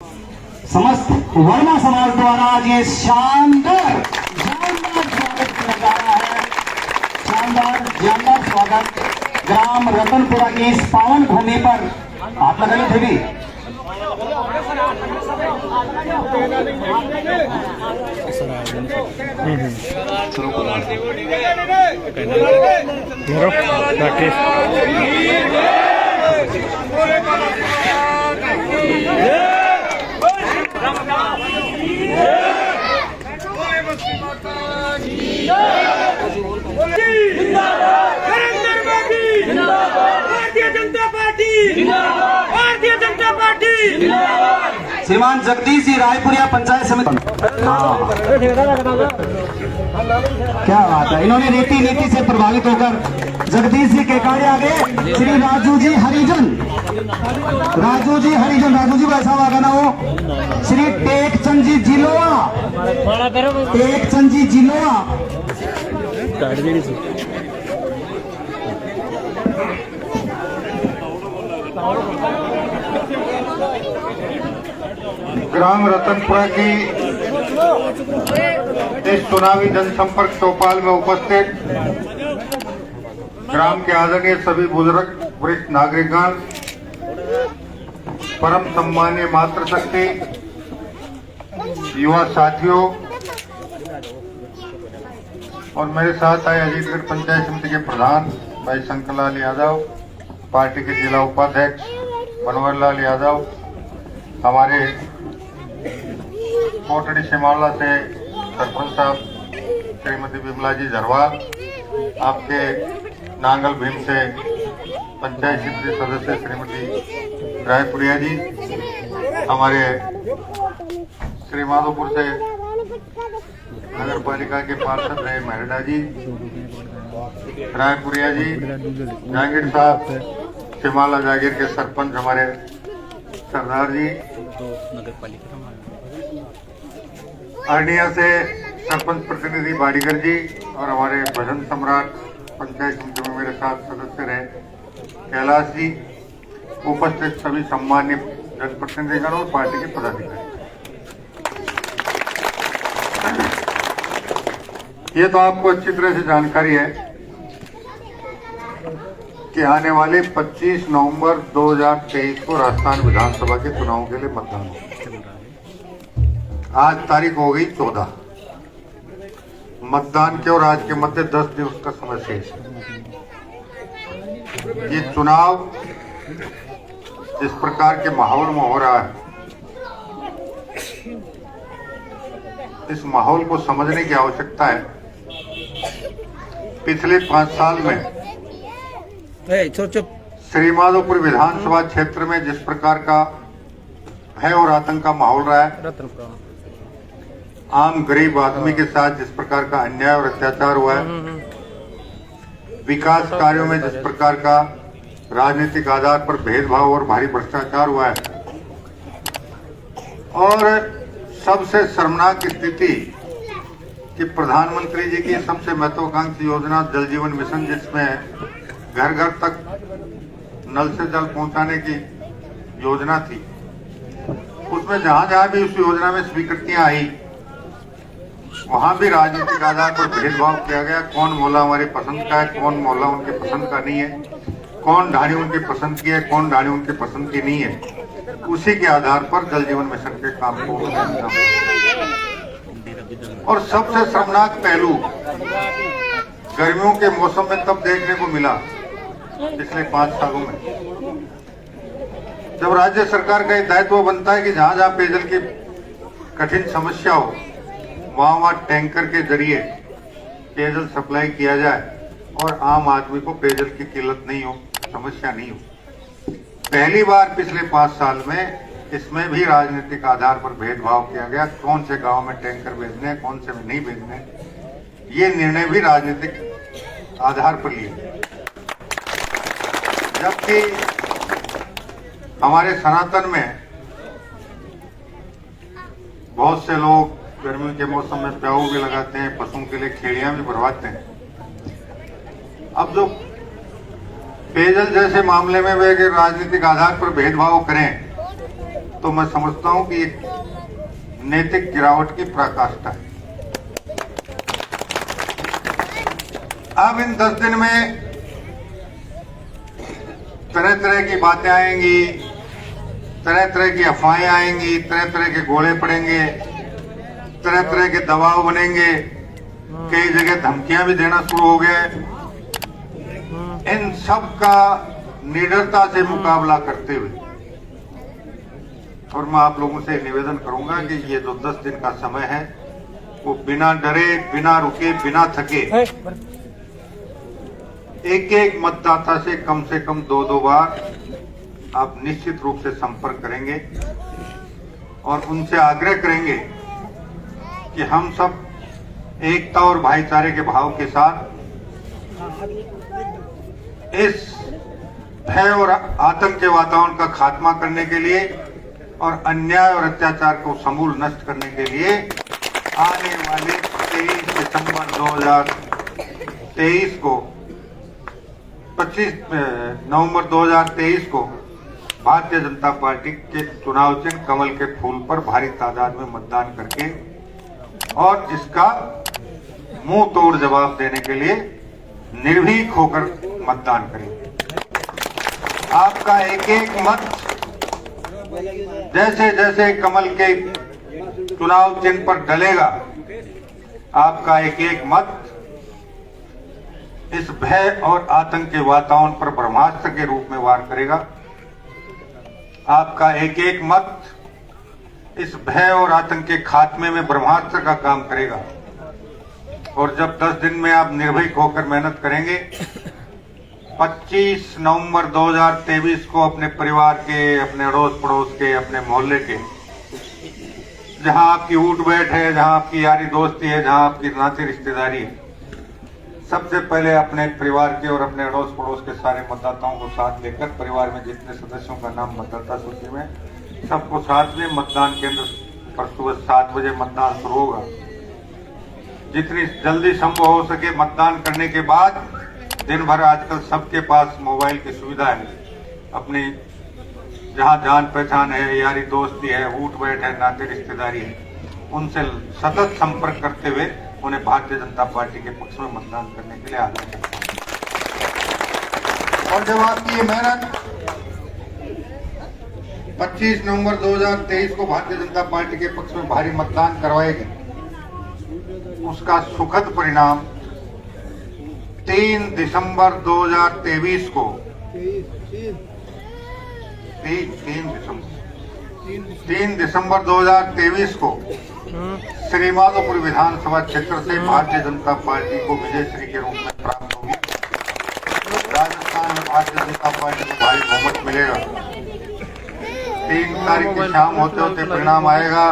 समस्त वर्मा समाज द्वारा आज ये शानदार स्वागत किया जा रहा है। शानदार स्वागत ग्राम रतनपुरा की इस पावन भूमि पर आप लगाई थे भी भारतीय जनता पार्टी, भारतीय जनता पार्टी। श्रीमान जगदीश जी रायपुरिया पंचायत समिति। क्या बात है, इन्होंने रीति नीति से प्रभावित होकर जगदीश जी के कार्य आगे श्री राजू जी हरिजन को ऐसा वागा ना हो श्री टेकचंद जी जिलोआ ग्राम रतनपुरा की इस चुनावी जनसंपर्क चौपाल में उपस्थित ग्राम के आदरणीय सभी बुजुर्ग वरिष्ठ नागरिकगण, परम सम्मानीय मातृशक्ति, युवा साथियों और मेरे साथ आए अजीतगढ़ पंचायत समिति के प्रधान भाई शंकरलाल यादव, पार्टी के जिला उपाध्यक्ष मनोहरलाल यादव, हमारे कोटड़ी सिमाला से सरपंच साहब श्रीमती विमला जी झरवाल, आपके नांगल भीम से पंचायत समिति सदस्य श्रीमती रायपुरिया जी, हमारे श्री माधोपुर से नगर पालिका के पार्षद रहे मेहरडा जी, रायपुरिया जी, जहांगीर साहब सिमाला जागीर के सरपंच हमारे सरदार जी, अर्निया से सरपंच प्रतिनिधि बाड़ीगर जी और हमारे भजन सम्राट पंचायत समिति में मेरे साथ सदस्य रहे कैलाश जी, उपस्थित सभी सम्मान्य जनप्रतिनिधिगण और पार्टी के पदाधिकारी। ये तो आपको अच्छी तरह से जानकारी है कि आने वाले 25 नवंबर 2023 को राजस्थान विधानसभा के चुनाव के लिए मतदान होगा। आज तारीख हो गई 14। मतदान के और आज के मध्य 10 दिवस का समय शेष है। ये चुनाव जिस प्रकार के माहौल में हो रहा है, इस माहौल को समझने की आवश्यकता है। पिछले 5 साल में श्री माधोपुर विधानसभा क्षेत्र में जिस प्रकार का भय और आतंक का माहौल रहा है, आम गरीब आदमी के साथ जिस प्रकार का अन्याय और अत्याचार हुआ है, विकास कार्यों में जिस प्रकार का राजनीतिक आधार पर भेदभाव और भारी भ्रष्टाचार हुआ है, और सबसे शर्मनाक स्थिति कि प्रधानमंत्री जी की सबसे महत्वाकांक्षी योजना जल जीवन मिशन, जिसमें घर घर तक नल से जल पहुंचाने की योजना थी, उसमें जहां जहां भी उस योजना में स्वीकृतियां आई, वहां भी राजनीतिक आधार पर भेदभाव किया गया। कौन मोहल्ला हमारे पसंद का है, कौन मोहल्ला उनके पसंद का नहीं है, कौन ढाणी उनके पसंद की है, कौन ढाणी उनके पसंद की नहीं है, उसी के आधार पर जल जीवन मिशन के काम को। और सबसे शर्मनाक पहलू गर्मियों के मौसम में तब देखने को मिला पिछले 5 सालों में, जब राज्य सरकार का एक दायित्व बनता है कि जहां जहां पेयजल की कठिन समस्या हो, वहां टैंकर के जरिए पेयजल सप्लाई किया जाए और आम आदमी को पेयजल की किल्लत नहीं हो, समस्या नहीं हो। पहली बार पिछले 5 साल में इसमें भी राजनीतिक आधार पर भेदभाव किया गया। कौन से गांव में टैंकर भेजने, कौन से में नहीं भेजने, ये निर्णय भी राजनीतिक आधार पर लिए। जबकि हमारे सनातन में बहुत से लोग गर्मियों के मौसम में प्याऊ भी लगाते हैं, पशुओं के लिए खेड़ियां भी भरवाते हैं। अब जो पेयजल जैसे मामले में वे राजनीतिक आधार पर भेदभाव करें, तो मैं समझता हूं कि एक नैतिक गिरावट की पराकाष्ठा है। अब इन 10 दिन में तरह तरह की बातें आएंगी, तरह तरह की अफवाहें आएंगी, तरह तरह के गोले पड़ेंगे, तरह तरह के दबाव बनेंगे, कई जगह धमकियां भी देना शुरू हो गए। इन सब का निडरता से मुकाबला करते हुए और मैं आप लोगों से निवेदन करूंगा कि ये जो 10 दिन का समय है वो बिना डरे, बिना रुके, बिना थके एक एक मतदाता से कम 2 बार आप निश्चित रूप से संपर्क करेंगे और उनसे आग्रह करेंगे कि हम सब एकता और भाईचारे के भाव के साथ इस भय और आतंक के वातावरण का खात्मा करने के लिए और अन्याय और अत्याचार को समूल नष्ट करने के लिए आने वाले 23 दिसंबर 2023 को 25 नवंबर 2023 को भारतीय जनता पार्टी के चुनाव चिन्ह कमल के फूल पर भारी तादाद में मतदान करके और इसका मुंह तोड़ जवाब देने के लिए निर्भीक होकर मतदान करेंगे। आपका एक एक मत जैसे जैसे कमल के चुनाव चिन्ह पर डलेगा, आपका एक एक मत इस भय और आतंक के वातावरण पर ब्रह्मास्त्र के रूप में वार करेगा। आपका एक एक मत इस भय और आतंक के खात्मे में ब्रह्मास्त्र का काम करेगा। और जब 10 दिन में आप निर्भीक होकर मेहनत करेंगे, 25 नवंबर 2023 को अपने परिवार के, अपने अड़ोस पड़ोस के, अपने मोहल्ले के, जहां आपकी उठ बैठ है, जहां आपकी यारी दोस्ती है, जहां आपकी नाती रिश्तेदारी है, सबसे पहले अपने परिवार के और अपने अड़ोस पड़ोस के सारे मतदाताओं को साथ लेकर, परिवार में जितने सदस्यों का नाम मतदाता सूची में, सबको साथ में मतदान केंद्र पर सुबह 7 बजे मतदान शुरू होगा। जितनी जल्दी संभव हो सके मतदान करने के बाद, दिन भर आजकल सबके पास मोबाइल की सुविधा है, अपनी जहां जान पहचान है, यारी दोस्ती है, उठ बैठ है, नाते रिश्तेदारी है, उनसे सतत संपर्क करते हुए उन्हें भारतीय जनता पार्टी के पक्ष में मतदान करने के लिए आग्रह करता हूं। और जब आपकी ये मेहनत 25 नवंबर 2023 को भारतीय जनता पार्टी के पक्ष में भारी मतदान करवाएगी, उसका सुखद परिणाम 3 दिसंबर 2023 को 3 दिसंबर 2023 को श्रीमाधोपुर विधानसभा क्षेत्र से भारतीय जनता पार्टी को विजयश्री के रूप में प्राप्त होगी। राजस्थान में भारतीय जनता पार्टी को भारी बहुमत मिलेगा। 3 तारीख की शाम होते होते परिणाम आएगा,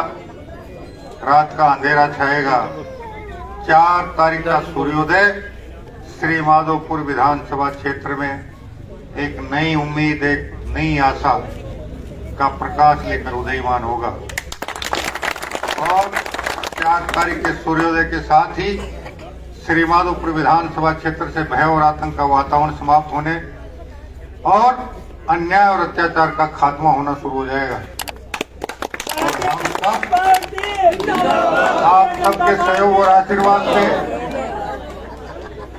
रात का अंधेरा छाएगा। 4 तारीख का सूर्योदय श्रीमाधोपुर विधानसभा क्षेत्र में एक नई उम्मीद, एक नई आशा का प्रकाश लेकर उदयमान होगा। और 4 तारीख के सूर्योदय के साथ ही श्रीमाधोपुर विधानसभा क्षेत्र से भय और आतंक का वातावरण समाप्त होने और अन्याय और अत्याचार का खात्मा होना शुरू हो जाएगा। और हम सब आप सबके सहयोग और आशीर्वाद से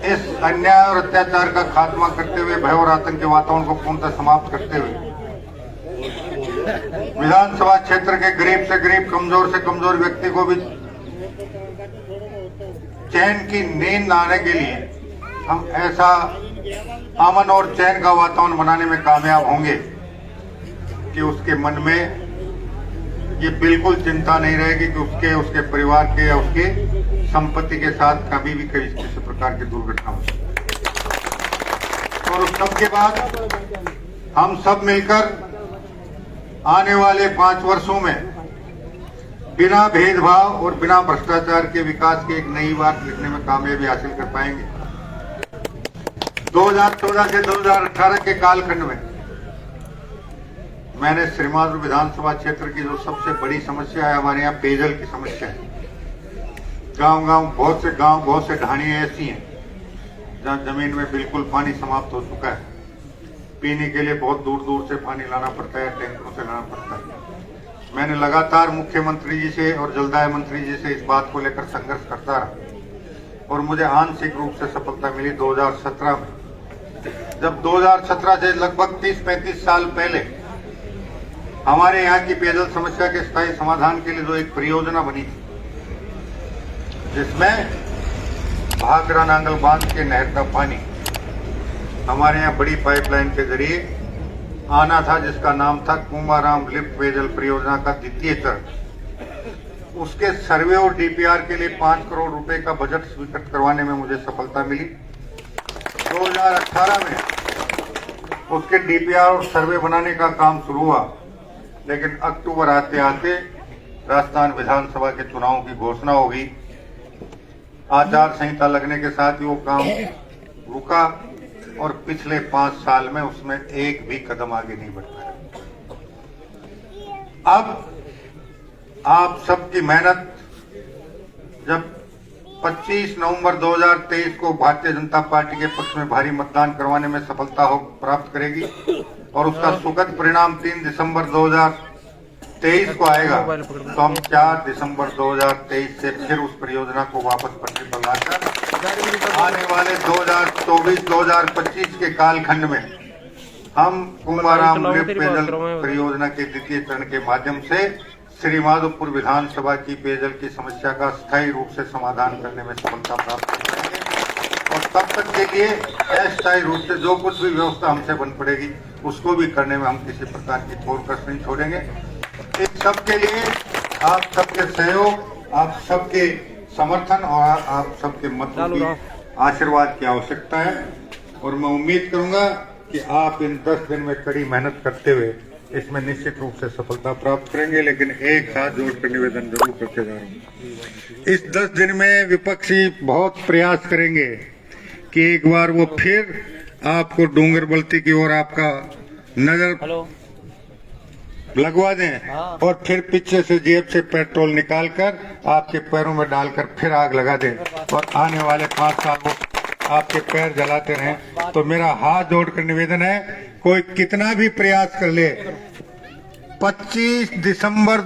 इस अन्याय और अत्याचार का खात्मा करते हुए, भय और आतंक के वातावरण को पूर्णतः समाप्त करते हुए, विधानसभा क्षेत्र के गरीब से गरीब, कमजोर से कमजोर व्यक्ति को भी चैन की नींद आने के लिए हम ऐसा अमन और चैन का वातावरण बनाने में कामयाब होंगे कि उसके मन में ये बिल्कुल चिंता नहीं रहेगी कि उसके परिवार के या उसके संपत्ति के साथ कभी भी किसी प्रकार की दुर्घटना हो। और उस सब के बाद हम सब मिलकर आने वाले 5 वर्षों में बिना भेदभाव और बिना भ्रष्टाचार के विकास की एक नई बात लिखने में कामयाबी हासिल कर पाएंगे। 2014 से 2018 के कालखंड में मैंने श्रीमाधोपुर विधानसभा क्षेत्र की जो सबसे बड़ी समस्या है, हमारे यहाँ पेयजल की समस्या है। बहुत से ढाणियां ऐसी हैं जहाँ जमीन में बिल्कुल पानी समाप्त हो चुका है। पीने के लिए बहुत दूर दूर से पानी लाना पड़ता है, टैंकरों से लाना पड़ता है। मैंने लगातार मुख्यमंत्री जी से और जलदाय मंत्री जी से इस बात को लेकर संघर्ष करता रहा और मुझे आंशिक रूप से सफलता मिली 2017 में, जब 2017 से लगभग 30-35 साल पहले हमारे यहाँ की पेयजल समस्या के स्थायी समाधान के लिए जो एक परियोजना बनी थी, जिसमें भाखड़ा नांगल बांध के नहर का पानी हमारे यहाँ बड़ी पाइपलाइन के जरिए आना था, जिसका नाम था कुंभाराम लिफ्ट पेयजल परियोजना का द्वितीय चरण। उसके सर्वे और डीपीआर के लिए 5 करोड़ रुपए का बजट स्वीकृत करवाने में मुझे सफलता मिली। 2018 में उसके डीपीआर और सर्वे बनाने का काम शुरू हुआ, लेकिन अक्टूबर आते आते राजस्थान विधानसभा के चुनावों की घोषणा हो गई। आचार संहिता लगने के साथ ही वो काम रुका और पिछले 5 साल में उसमें एक भी कदम आगे नहीं बढ़ पाया। अब आप सबकी मेहनत, जब 25 नवंबर 2023 को भारतीय जनता पार्टी के पक्ष में भारी मतदान करवाने में सफलता प्राप्त करेगी और उसका सुखद परिणाम 3 दिसंबर 2023 को आएगा, तो हम 4 दिसंबर 2023 से फिर उस परियोजना को वापस पटरी पर लाकर आने वाले 2024-2025 के कालखंड में हम कुंभाराम लिफ्ट पेयजल परियोजना के द्वितीय चरण के माध्यम से श्री माधोपुर विधानसभा की पेयजल की समस्या का स्थायी रूप से समाधान करने में सफलता प्राप्त करेंगे और तब तक के लिए अस्थायी रूप से जो कुछ भी व्यवस्था हमसे बन पड़ेगी उसको भी करने में हम किसी प्रकार की कोर कसर नहीं छोड़ेंगे। इस सब के लिए आप सबके सहयोग, आप सबके समर्थन और आप सबके मतों की आशीर्वाद की आवश्यकता है और मैं उम्मीद करूंगा कि आप इन 10 दिन में कड़ी मेहनत करते हुए इसमें निश्चित रूप से सफलता प्राप्त करेंगे। लेकिन एक हाथ जोड़कर निवेदन जरूर करते जा रहा हूँ, इस 10 दिन में विपक्षी बहुत प्रयास करेंगे कि एक बार वो फिर आपको डूंगर बल्ती की ओर आपका नजर लगवा दें और फिर पीछे से जेब से पेट्रोल निकालकर आपके पैरों में डालकर फिर आग लगा दें और आने वाले 5 साल वो आपके पैर जलाते रहें। तो मेरा हाथ जोड़कर निवेदन है, कोई कितना भी प्रयास कर ले, 25 दिसंबर